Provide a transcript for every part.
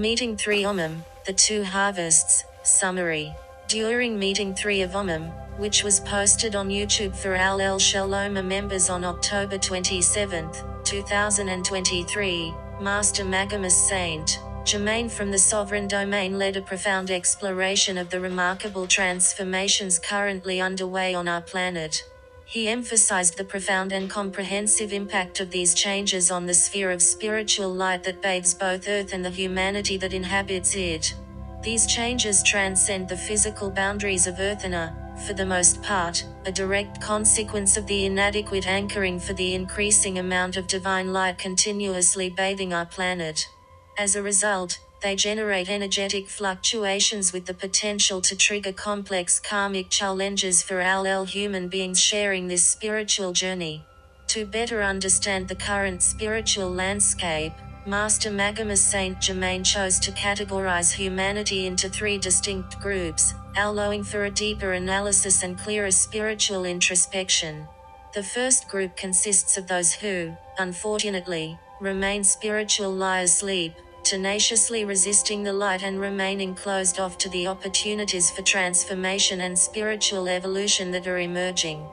Meeting 3 OMMUM, The Two Harvests, Summary. During Meeting 3 of OMMUM, which was posted on YouTube for Aula Shalom members on October 27, 2023, Master Magamus Saint Germain from the Sovereign Domain led a profound exploration of the remarkable transformations currently underway on our planet. He emphasized the profound and comprehensive impact of these changes on the sphere of spiritual light that bathes both Earth and the humanity that inhabits it. These changes transcend the physical boundaries of Earth and are, for the most part, a direct consequence of the inadequate anchoring for the increasing amount of divine light continuously bathing our planet. As a result, they generate energetic fluctuations with the potential to trigger complex karmic challenges for all human beings sharing this spiritual journey. To better understand the current spiritual landscape, Master Magamus Saint Germain chose to categorize humanity into 3 distinct groups, allowing for a deeper analysis and clearer spiritual introspection. The first group consists of those who, unfortunately, remain spiritual lie asleep, tenaciously resisting the light and remaining closed off to the opportunities for transformation and spiritual evolution that are emerging.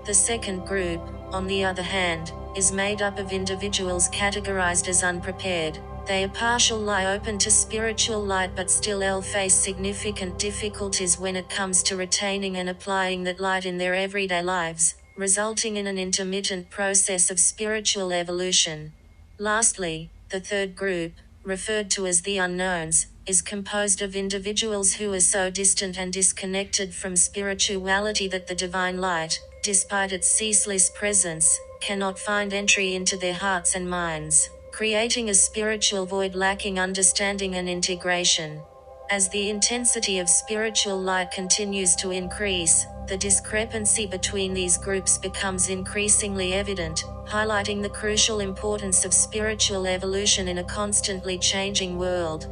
The second group, on the other hand, is made up of individuals categorized as unprepared. They are partial lie open to spiritual light but still face significant difficulties when it comes to retaining and applying that light in their everyday lives, resulting in an intermittent process of spiritual evolution. Lastly, the third group, referred to as the unknowns, is composed of individuals who are so distant and disconnected from spirituality that the divine light, despite its ceaseless presence, cannot find entry into their hearts and minds, creating a spiritual void lacking understanding and integration. As the intensity of spiritual light continues to increase, the discrepancy between these groups becomes increasingly evident, highlighting the crucial importance of spiritual evolution in a constantly changing world.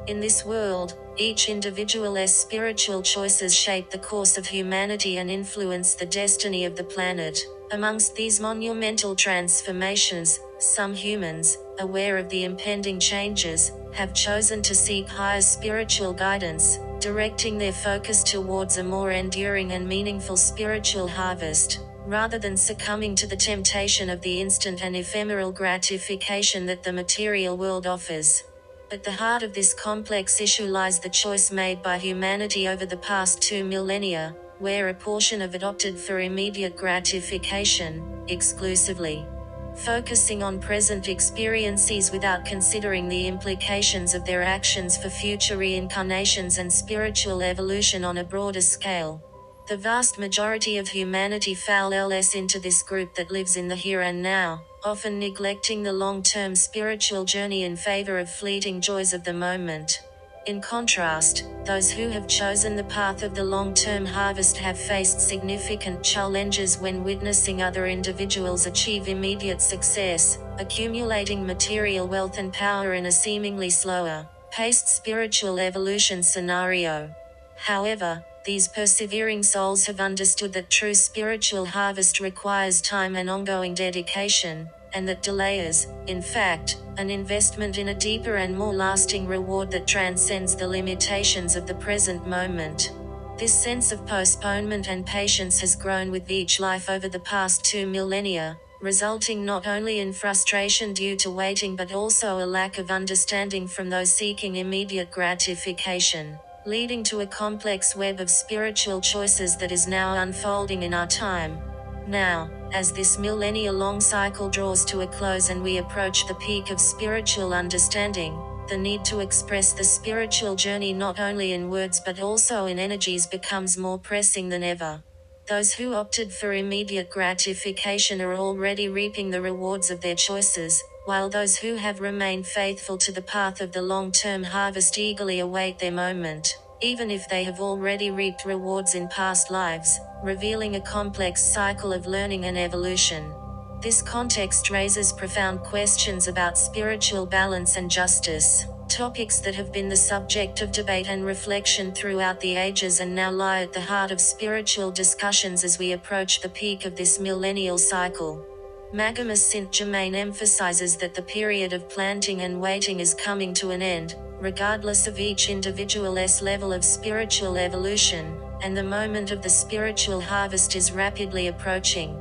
In this world, each individual's spiritual choices shape the course of humanity and influence the destiny of the planet. Amongst these monumental transformations, some humans, aware of the impending changes, have chosen to seek higher spiritual guidance, directing their focus towards a more enduring and meaningful spiritual harvest, rather than succumbing to the temptation of the instant and ephemeral gratification that the material world offers. At the heart of this complex issue lies the choice made by humanity over the past 2 millennia, where a portion of it opted for immediate gratification, exclusively focusing on present experiences without considering the implications of their actions for future reincarnations and spiritual evolution on a broader scale. The vast majority of humanity falls into this group that lives in the here and now, often neglecting the long-term spiritual journey in favor of fleeting joys of the moment. In contrast, those who have chosen the path of the long-term harvest have faced significant challenges when witnessing other individuals achieve immediate success, accumulating material wealth and power in a seemingly slower, paced spiritual evolution scenario. However, these persevering souls have understood that true spiritual harvest requires time and ongoing dedication, and that delay is, in fact, an investment in a deeper and more lasting reward that transcends the limitations of the present moment. This sense of postponement and patience has grown with each life over the past 2 millennia, resulting not only in frustration due to waiting but also a lack of understanding from those seeking immediate gratification, leading to a complex web of spiritual choices that is now unfolding in our time. Now, as this millennia-long cycle draws to a close and we approach the peak of spiritual understanding, the need to express the spiritual journey not only in words but also in energies becomes more pressing than ever. Those who opted for immediate gratification are already reaping the rewards of their choices, while those who have remained faithful to the path of the long-term harvest eagerly await their moment, even if they have already reaped rewards in past lives, revealing a complex cycle of learning and evolution. This context raises profound questions about spiritual balance and justice, topics that have been the subject of debate and reflection throughout the ages and now lie at the heart of spiritual discussions as we approach the peak of this millennial cycle. Magamas Saint-Germain emphasizes that the period of planting and waiting is coming to an end, regardless of each individual's level of spiritual evolution, and the moment of the spiritual harvest is rapidly approaching.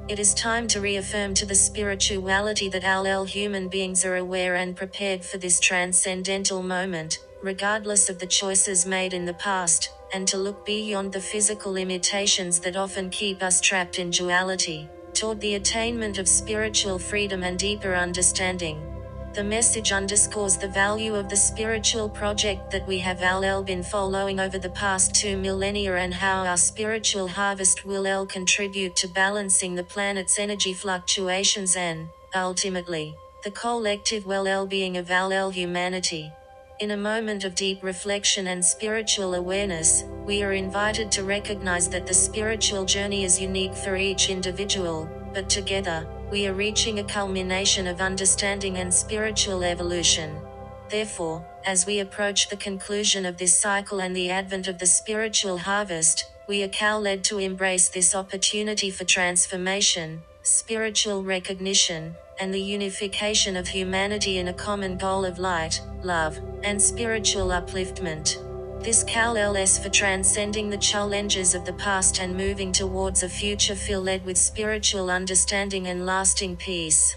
It is time to reaffirm to the spirituality that all human beings are aware and prepared for this transcendental moment, regardless of the choices made in the past, and to look beyond the physical limitations that often keep us trapped in duality, toward the attainment of spiritual freedom and deeper understanding. The message underscores the value of the spiritual project that we have all been following over the past 2 millennia and how our spiritual harvest will all contribute to balancing the planet's energy fluctuations and, ultimately, the collective well-being of all humanity. In a moment of deep reflection and spiritual awareness, we are invited to recognize that the spiritual journey is unique for each individual, but together, we are reaching a culmination of understanding and spiritual evolution. Therefore, as we approach the conclusion of this cycle and the advent of the spiritual harvest, we are led to embrace this opportunity for transformation, spiritual recognition, and the unification of humanity in a common goal of light, love, and spiritual upliftment. This calls for transcending the challenges of the past and moving towards a future filled with spiritual understanding and lasting peace.